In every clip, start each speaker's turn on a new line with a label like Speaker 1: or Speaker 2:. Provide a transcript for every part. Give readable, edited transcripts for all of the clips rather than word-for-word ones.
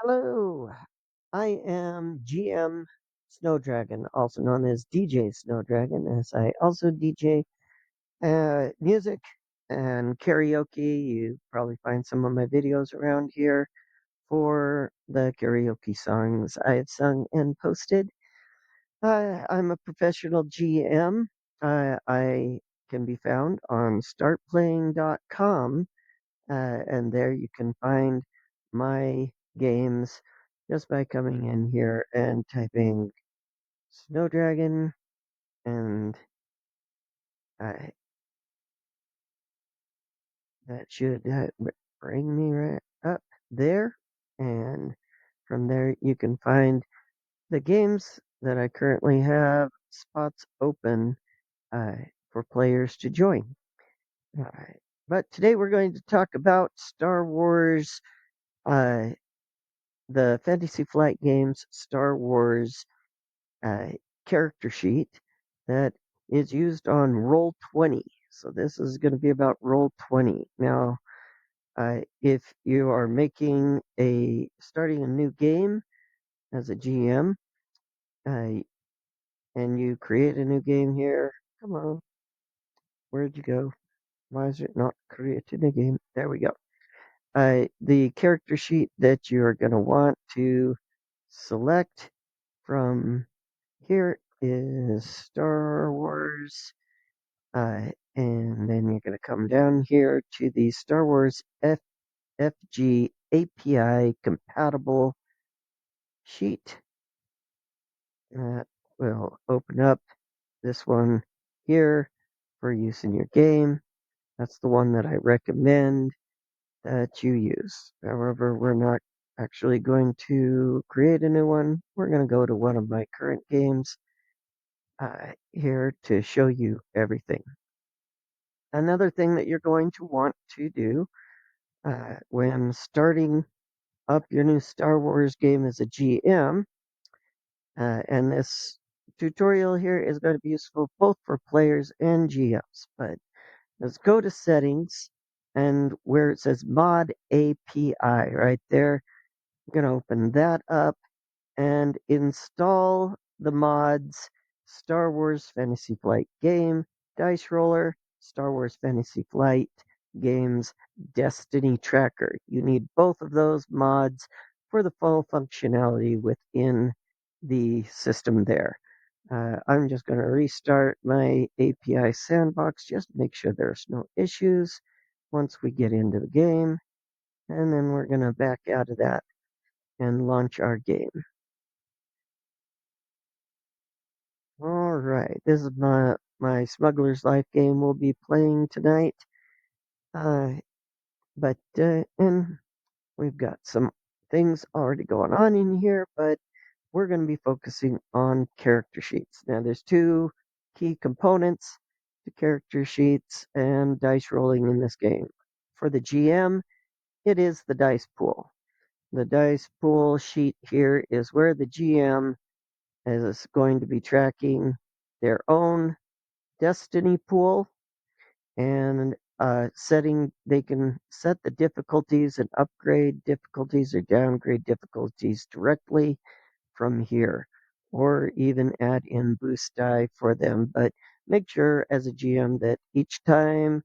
Speaker 1: Hello, I am GM Snowdragon, also known as DJ Snowdragon, as I also DJ music and karaoke. You probably find some of my videos around here for the karaoke songs I have sung and posted. I'm a professional GM. I can be found on startplaying.com and there you can find my games just by coming in here and typing Snowdragon, and uh, that should bring me right up there. And from there, you can find the games that I currently have spots open uh, for players to join. Uh, but today we're going to talk about Star Wars, uh, the Fantasy Flight games, Star Wars uh, character sheet that is used on Roll20. So this is going to be about Roll20. Now, if you are starting a new game as a GM, uh, and you create a new game here, come on, where'd you go? Why is it not creating a game? There we go. The character sheet that you're going to want to select from here is Star Wars. And then you're going to come down here to the Star Wars FFG API compatible sheet. That will open up this one here for use in your game. That's the one that I recommend that you use. However, we're not actually going to create a new one. We're going to go to one of my current games here to show you everything. Another thing that you're going to want to do when starting up your new Star Wars game as a GM, and this tutorial here is going to be useful both for players and GMs. But let's go to settings, and where it says Mod API right there, I'm going to open that up and install the mods Star Wars Fantasy Flight Game, Dice Roller, Star Wars Fantasy Flight Games, Destiny Tracker. You need both of those mods for the full functionality within the system there. I'm just going to restart my API sandbox just to make sure there's no issues once we get into the game. And then we're going to back out of that and launch our game. All right, this is my Smuggler's Life game we'll be playing tonight. Uh, and we've got some things already going on in here, but we're going to be focusing on character sheets. Now, there's two key components to character sheets and dice rolling in this game. For the GM, it is the dice pool. The dice pool sheet here is where the GM is going to be tracking their own destiny pool and they can set the difficulties and upgrade difficulties or downgrade difficulties directly from here, or even add in boost die for them. But make sure as a GM that each time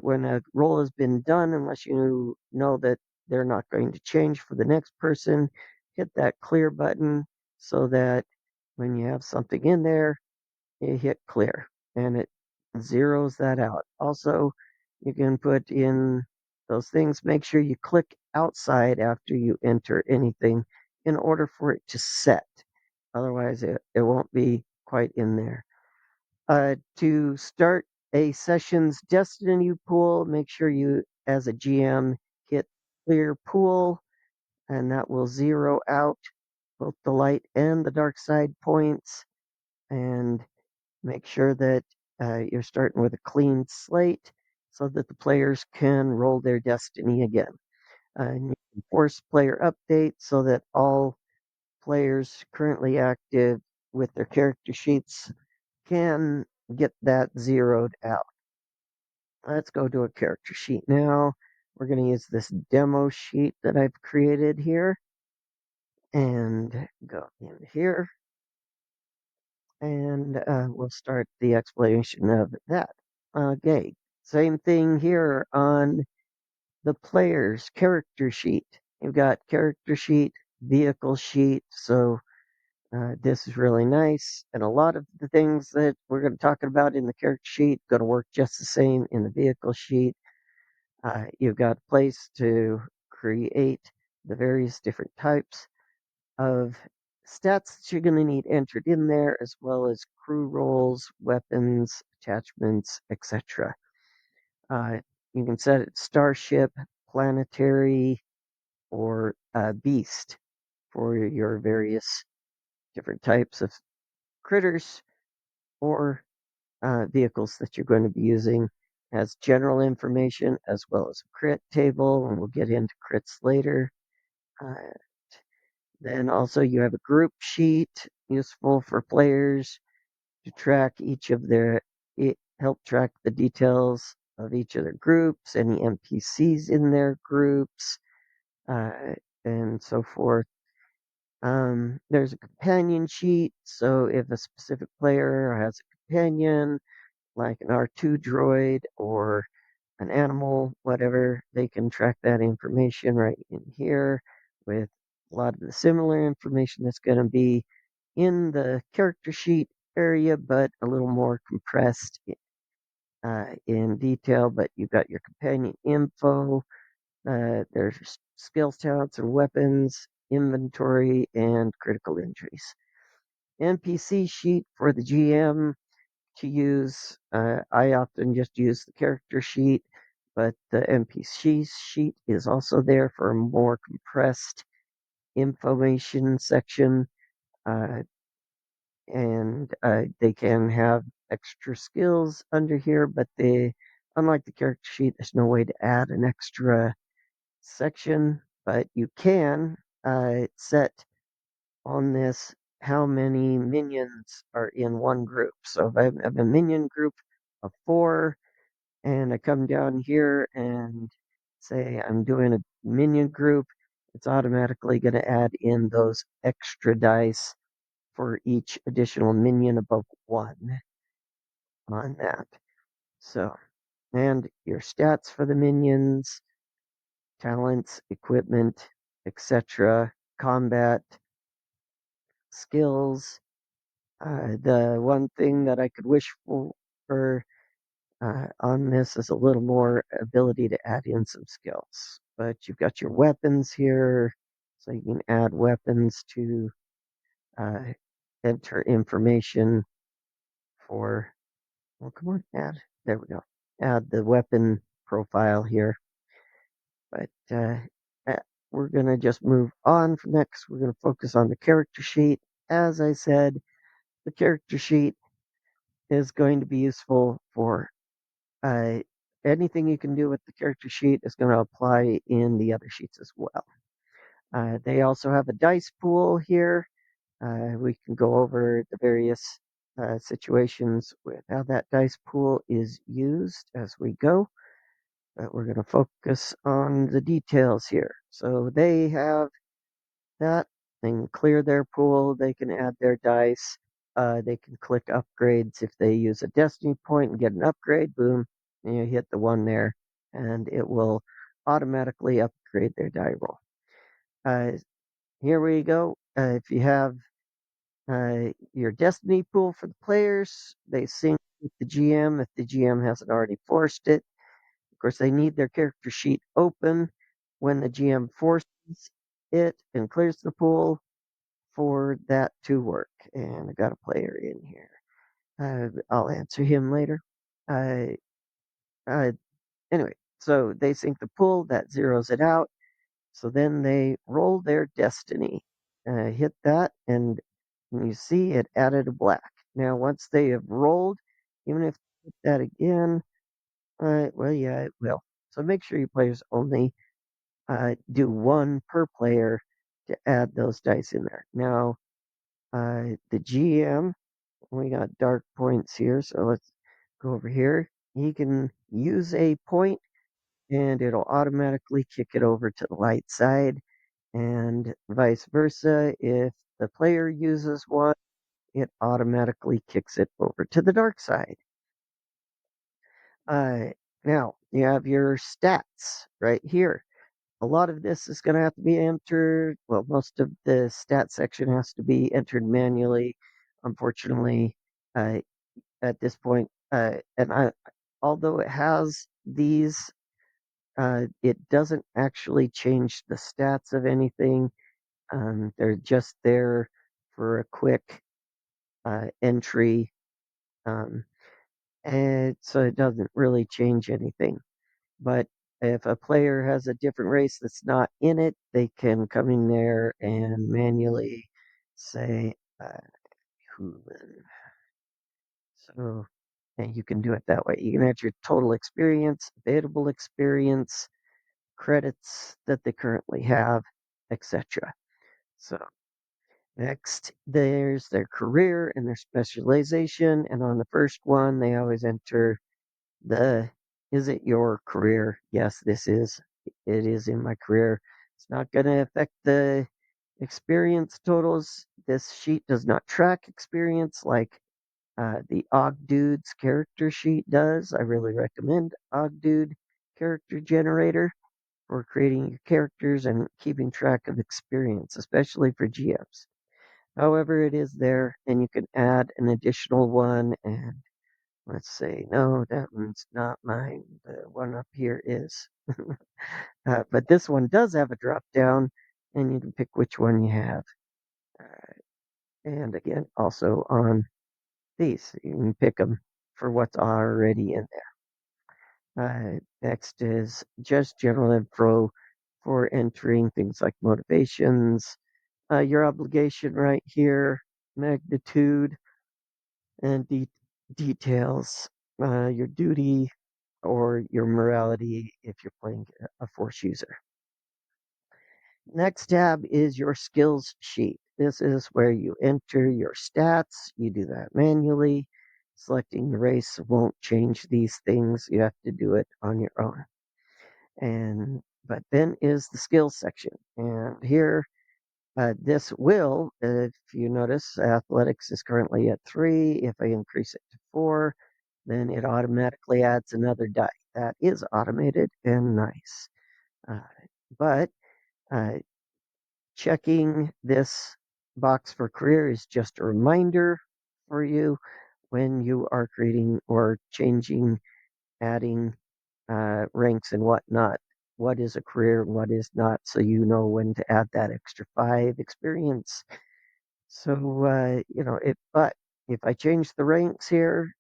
Speaker 1: when a roll has been done, unless you know that they're not going to change for the next person, hit that clear button so that when you have something in there, you hit clear and it zeroes that out. Also, you can put in those things. Make sure you click outside after you enter anything in order for it to set. Otherwise, it won't be quite in there. To start a session's destiny pool, make sure you, as a GM, hit clear pool, and that will zero out both the light and the dark side points. And make sure that you're starting with a clean slate so that the players can roll their destiny again. And you can force player update so that all players currently active with their character sheets can get that zeroed out. Let's go to a character sheet now. We're going to use this demo sheet that I've created here. and go in here, and we'll start the explanation of that. Okay, same thing here on the player's character sheet. You've got character sheet, vehicle sheet, so this is really nice. And a lot of the things that we're going to talk about in the character sheet going to work just the same in the vehicle sheet. You've got a place to create the various different types of stats that you're going to need entered in there, as well as crew roles, weapons, attachments, etc. Uh, you can set it starship, planetary, or beast for your various different types of critters or vehicles that you're going to be using. As general information as well as a crit table, and we'll get into crits later. Uh, then also you have a group sheet useful for players to track each of their help track the details of each of their groups, any NPCs in their groups, uh, and so forth. There's a companion sheet, so if a specific player has a companion, like an R2 droid or an animal, whatever, they can track that information right in here with a lot of the similar information that's going to be in the character sheet area, but a little more compressed in detail. But you've got your companion info, there's skills, talents, and weapons, inventory, and critical injuries. NPC sheet for the GM to use. I often just use the character sheet, but the NPC sheet is also there for a more compressed information section. Uh, and they can have extra skills under here, but unlike the character sheet, there's no way to add an extra section, but you can set on this how many minions are in one group. So if I have a minion group of 4, and I come down here and say I'm doing a minion group, it's automatically going to add in those extra dice for each additional minion above 1 on that. So, and your stats for the minions, talents, equipment, etc., combat, skills. The one thing that I could wish for on this is a little more ability to add in some skills. But you've got your weapons here, so you can add weapons to uh, enter information for. Well, come on, add. There we go. Add the weapon profile here. But uh, we're going to just move on from that because we're going to focus on the character sheet. As I said, the character sheet is going to be useful for uh, anything you can do with the character sheet is going to apply in the other sheets as well. They also have a dice pool here. We can go over the various situations with how that dice pool is used as we go. But we're going to focus on the details here. So they have that. They can clear their pool. They can add their dice. They can click upgrades if they use a destiny point and get an upgrade. Boom, and you hit the one there, and it will automatically upgrade their die roll. Here we go. If you have your destiny pool for the players, they sync with the GM if the GM hasn't already forced it. Of course, they need their character sheet open when the GM forces it and clears the pool for that to work. And I got a player in here. I'll answer him later. Uh, uh, anyway, so they sync the pool, that zeroes it out. So then they roll their destiny. Hit that, and you see it added a black. Now, once they have rolled, even if they hit that again, well, yeah, it will. So make sure your players only do one per player to add those dice in there. Now, the GM, we got dark points here, so let's go over here. He can use a point and it'll automatically kick it over to the light side. and vice versa. If the player uses one, it automatically kicks it over to the dark side. Uh, Now, you have your stats right here. A lot of this is going to have to be entered. Well, most of the stat section has to be entered manually, unfortunately, uh, at this point. Although it has these, it doesn't actually change the stats of anything. They're just there for a quick entry, um, and so it doesn't really change anything. But if a player has a different race that's not in it, they can come in there and manually say human. So, and you can do it that way. You can add your total experience, available experience, credits that they currently have, etc. So next, there's their career and their specialization. And on the first one, they always enter the is it your career? Yes, this is. It is in my career. It's not going to affect the experience totals. This sheet does not track experience like the Ogdude's character sheet does. I really recommend Ogdude Character Generator for creating your characters and keeping track of experience, especially for GMs. However, it is there, and you can add an additional one. And let's say, no, that one's not mine. The one up here is. But this one does have a drop down, and you can pick which one you have. Uh, and again, also on these, you can pick them for what's already in there. Next is just general info for entering things like motivations, your obligation right here, magnitude, and details, your duty or your morality if you're playing a force user. Next tab is your skills sheet. This is where you enter your stats. You do that manually. Selecting the race won't change these things. You have to do it on your own. And but then is the skills section. And here, this will, if you notice, athletics is currently at 3. If I increase it to 4, then it automatically adds another die. That is automated and nice. Uh, but uh, checking this box for career is just a reminder for you when you are creating or changing, adding ranks and whatnot. What is a career and what is not, so you know when to add that extra 5 experience. So, but if I change the ranks here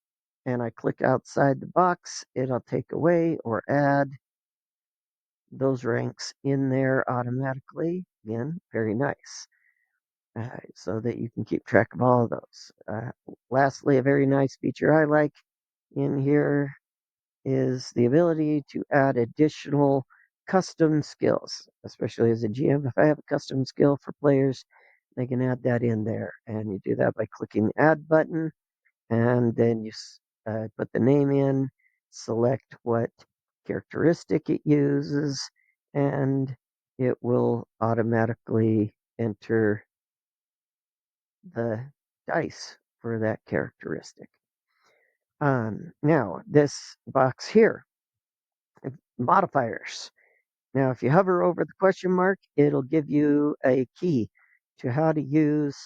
Speaker 1: and I click outside the box, it'll take away or add those ranks in there automatically. Again, very nice. So that you can keep track of all of those. Lastly, a very nice feature I like in here is the ability to add additional custom skills, especially as a GM. If I have a custom skill for players, they can add that in there. And you do that by clicking the add button, and then you put the name in, select what characteristic it uses, and it will automatically enter the dice for that characteristic. Now, this box here, modifiers. Now, if you hover over the question mark, it'll give you a key to how to use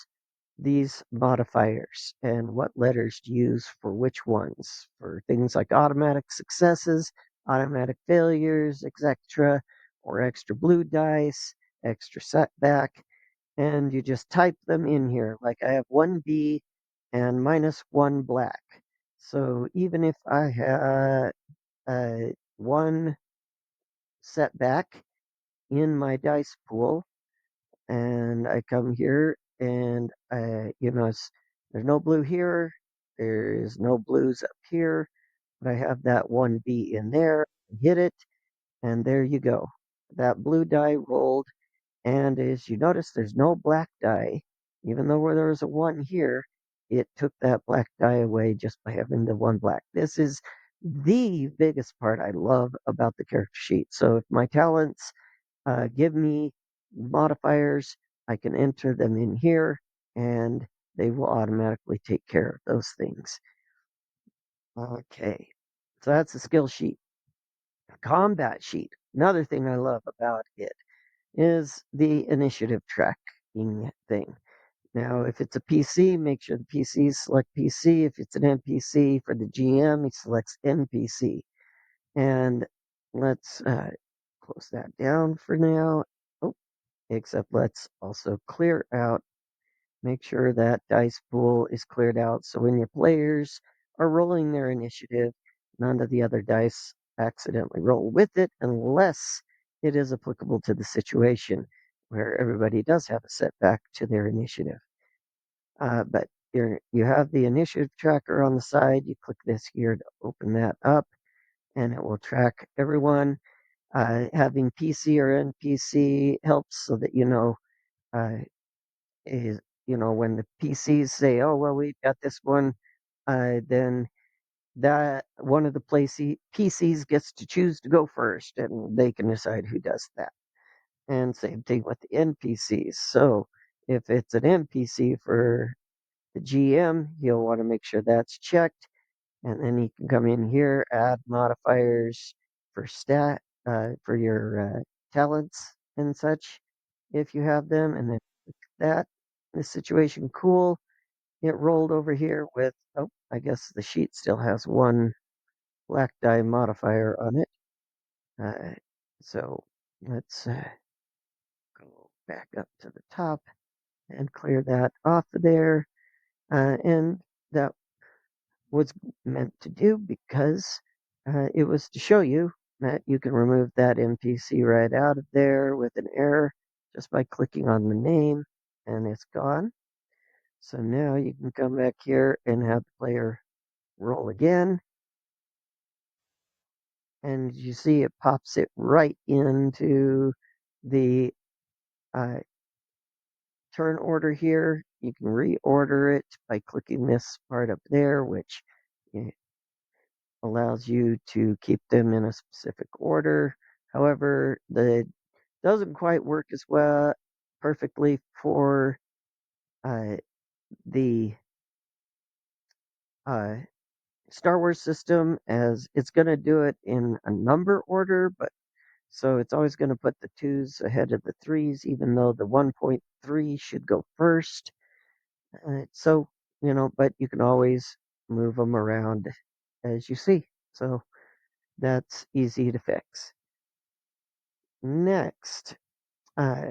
Speaker 1: these modifiers and what letters to use for which ones, for things like automatic successes, automatic failures, etc., or extra blue dice, extra setback, and you just type them in here. Like I have 1B and -1 black. So even if I had one setback in my dice pool, and I come here and there's no blue here, there's no blues up here, but I have that 1B in there, hit it, and there you go. That blue die rolled. And as you notice, there's no black die. Even though there was a 1 here, it took that black die away just by having the 1 black. This is the biggest part I love about the character sheet. So if my talents give me modifiers, I can enter them in here and they will automatically take care of those things. Okay, so that's the skill sheet. Combat sheet. Another thing I love about it is the initiative tracking thing. Now, if it's a PC, make sure the PC select PC. If it's an NPC for the GM, he selects NPC. And let's close that down for now. Oh, except let's also clear out, make sure that dice pool is cleared out. So when your players are rolling their initiative, none of the other dice accidentally roll with it unless it is applicable to the situation where everybody does have a setback to their initiative. But you have the initiative tracker on the side. You click this here to open that up, and it will track everyone. Having PC or NPC helps so that uh, is when the PCs say, "Oh well, we've got this one," then that one of the PCs gets to choose to go first, and they can decide who does that. And same thing with the NPCs. So if it's an NPC for the GM, he'll want to make sure that's checked, and then he can come in here, add modifiers for for your talents and such, if you have them, and then that. This situation, cool. It rolled over here with, oh, I guess the sheet still has one black die modifier on it. Uh, so let's go back up to the top and clear that off of there. And that was meant to do because it was to show you that you can remove that NPC right out of there with an error just by clicking on the name, and it's gone. So now you can come back here and have the player roll again. And you see it pops it right into the uh, turn order here. You can reorder it by clicking this part up there, which allows you to keep them in a specific order. However, that doesn't quite work as well perfectly for uh, the uh, Star Wars system, as it's going to do it in a number order, but so it's always going to put the twos ahead of the threes, even though the 1.3 should go first. So, but you can always move them around as you see. So that's easy to fix. Next, uh,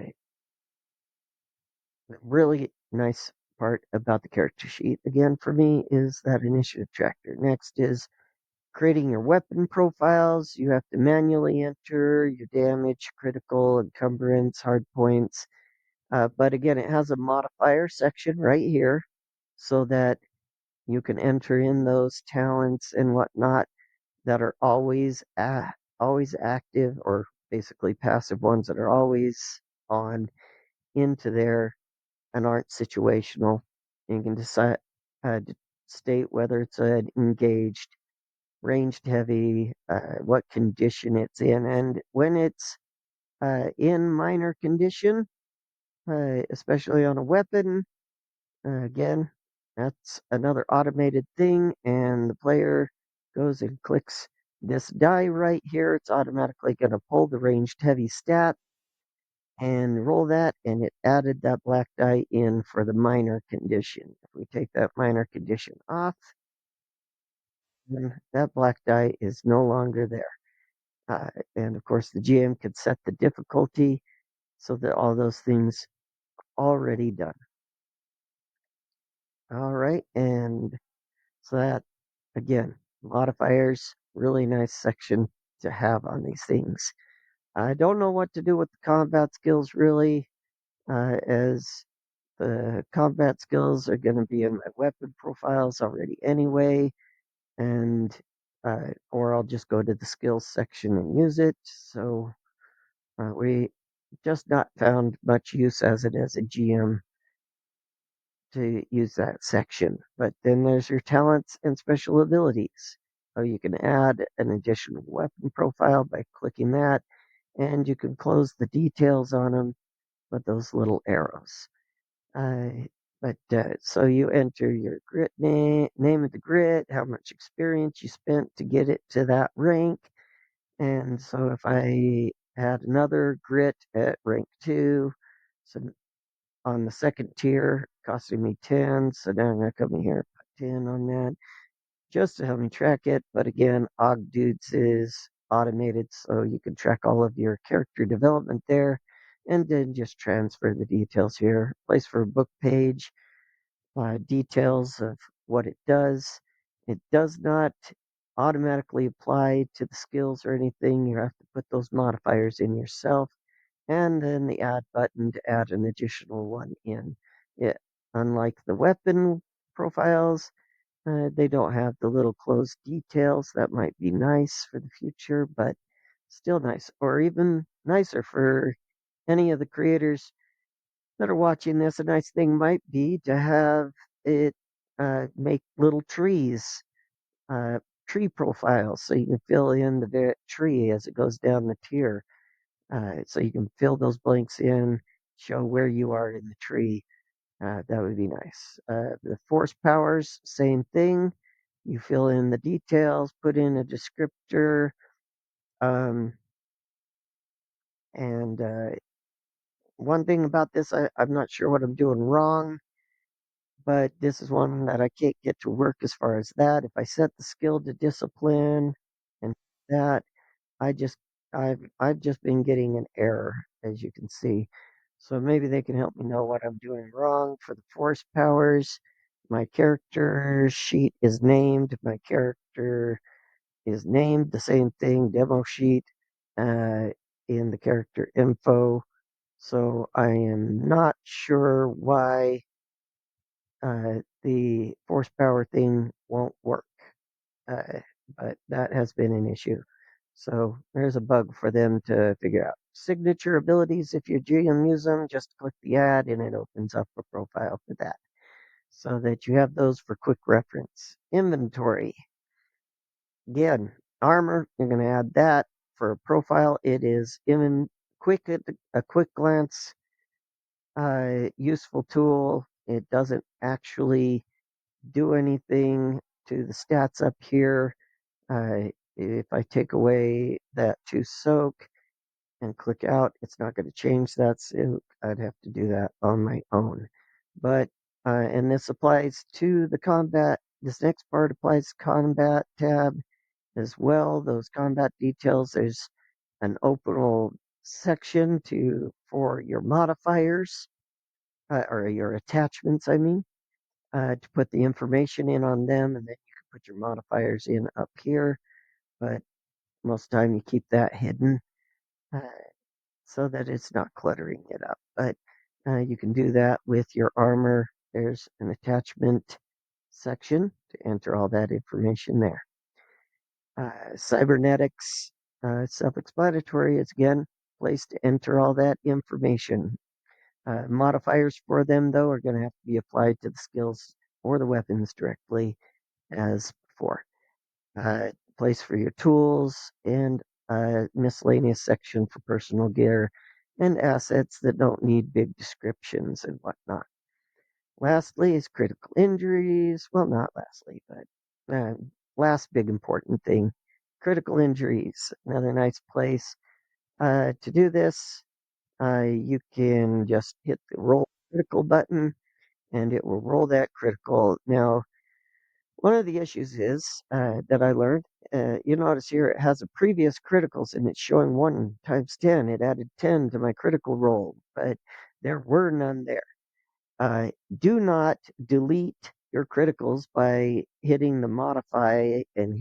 Speaker 1: really nice part about the character sheet, again, for me, is that initiative tracker. Next is creating your weapon profiles. You have to manually enter your damage, critical, encumbrance, hard points. But again, it has a modifier section right here so that you can enter in those talents and whatnot that are always active, or basically passive ones that are always on, into there and aren't situational. You can decide to state whether it's an engaged, ranged heavy, what condition it's in, and when it's in minor condition, especially on a weapon. Again, that's another automated thing, and the player goes and clicks this die right here. It's automatically going to pull the ranged heavy stat and roll that, and it added that black die in for the minor condition. If we take that minor condition off, then that black die is no longer there. And of course, the GM could set the difficulty so that all those things already done. All right, and so that, again, modifiers, really nice section to have on these things. I don't know what to do with the combat skills really, as the combat skills are going to be in my weapon profiles already anyway, and or I'll just go to the skills section and use it. So we just not found much use as it as a GM to use that section. But then there's your talents and special abilities. So you can add an additional weapon profile by clicking that, and you can close the details on them but those little arrows. But so you enter your grit name of the grit, how much experience you spent to get it to that rank. And so if I had another grit at rank 2, so on the second tier, costing me 10, so now I'm going to come in here and put 10 on that just to help me track it. But again, Ogdudes is automated, so you can track all of your character development there, and then just transfer the details here. Place for a book page, details of what it does. It does not automatically apply to the skills or anything. You have to put those modifiers in yourself, and then the add button to add an additional one in. It, unlike the weapon profiles, they don't have the little closed details. That might be nice for the future, but still nice. Or even nicer for any of the creators that are watching this. A nice thing might be to have it make little trees, uh, tree profiles, so you can fill in the tree as it goes down the tier. So you can fill those blanks in, show where you are in the tree. That would be nice. The force powers, same thing. You fill in the details, put in a descriptor, um, and one thing about this, I'm not sure what I'm doing wrong, but this is one that I can't get to work as far as that. If I set the skill to discipline and that, I just I've just been getting an error, as you can see. So maybe they can help me know what I'm doing wrong for the force powers. My character sheet is named. My character is named the same thing, demo sheet, uh, in the character info. So I am not sure why the force power thing won't work, uh, but that has been an issue. So there's a bug for them to figure out. Signature abilities, if you GM use them, just click the ad and it opens up a profile for that so that you have those for quick reference. Inventory. Again, armor, you're going to add that for a profile. It is in quick at a quick glance, useful tool. It doesn't actually do anything to the stats up here. If I take away that to soak and click out, it's not going to change that. So I'd have to do that on my own. But, and this applies to the combat. This next part applies combat tab as well. Those combat details, there's an openable section for your modifiers, or your attachments, I mean, to put the information in on them, and then you can put your modifiers in up here. But most of the time you keep that hidden, uh, so that it's not cluttering it up. But you can do that with your armor. There's an attachment section to enter all that information there. Cybernetics, self-explanatory. It's again place to enter all that information. Modifiers for them, though, are going to have to be applied to the skills or the weapons directly as before. Place for your tools, and a miscellaneous section for personal gear and assets that don't need big descriptions and whatnot. Lastly is critical injuries. Well, not lastly, but last big important thing, critical injuries. Another nice place to do this. You can just hit the roll critical button and it will roll that critical. Now, one of the issues is that I learned. You notice here it has a previous criticals and it's showing 1 times 10. It added 10 to my critical roll, but there were none there. Do not delete your criticals by hitting the modify and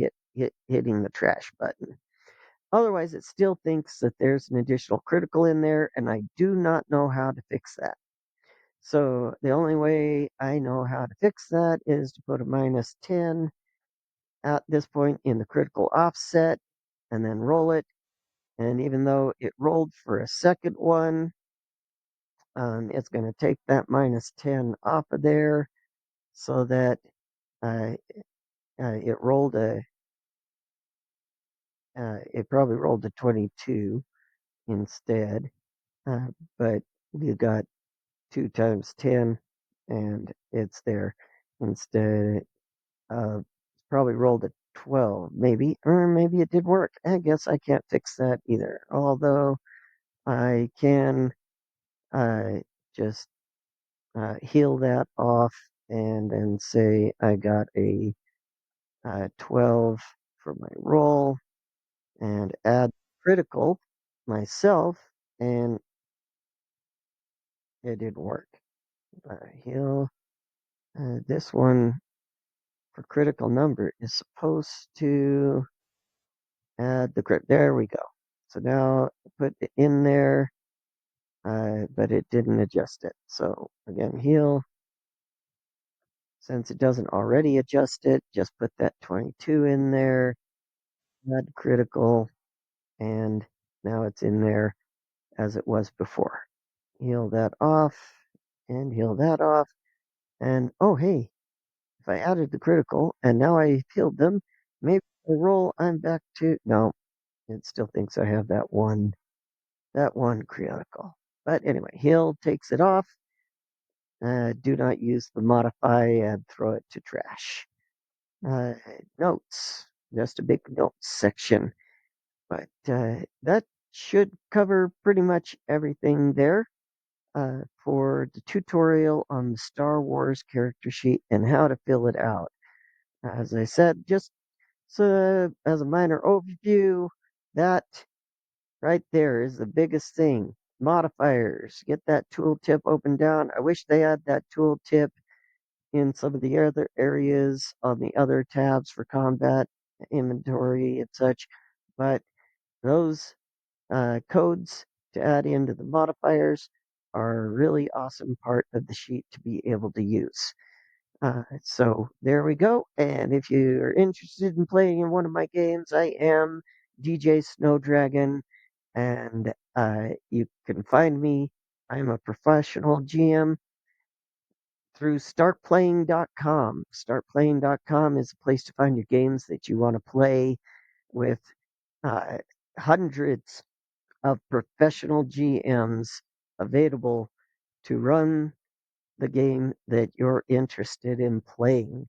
Speaker 1: hitting the trash button. Otherwise, it still thinks that there's an additional critical in there, and I do not know how to fix that. So the only way I know how to fix that is to put a -10 at this point in the critical offset and then roll it. And even though it rolled for a second one, it's going to take that -10 off of there so that uh, it rolled it probably rolled a 22 instead. Uh, but you got 2 times 10, and it's there. Instead probably rolled a 12, maybe, or maybe it did work. I guess I can't fix that either. Although I can just heal that off and then say I got a 12 for my roll and add critical myself, and it didn't work. Heal. This one for critical number is supposed to add the crit. There we go. So now put it in there, but it didn't adjust it. So again, heal. Since it doesn't already adjust it, just put that 22 in there, add critical, and now it's in there as it was before. Heal that off, and heal that off. And oh, hey, if I added the critical and now I healed them, maybe I roll, I'm back to. No, it still thinks I have that one critical. But anyway, heal takes it off. Do not use the modify and throw it to trash. Uh, Notes, just a big notes section. But that should cover pretty much everything there for the tutorial on the Star Wars character sheet and how to fill it out. As I said, just as a minor overview, that right there is the biggest thing. Modifiers. Get that tooltip open down. I wish they had that tooltip in some of the other areas on the other tabs for combat, inventory, and such. But those codes to add into the modifiers are a really awesome part of the sheet to be able to use. So there we go. And if you're interested in playing in one of my games, I am DJ Snowdragon, and you can find me. I'm a professional GM through startplaying.com. Startplaying.com is a place to find your games that you want to play with uh, hundreds of professional GMs available to run the game that you're interested in playing.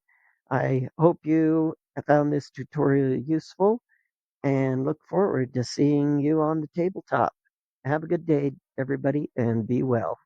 Speaker 1: I hope you found this tutorial useful and look forward to seeing you on the tabletop. Have a good day, everybody, and be well.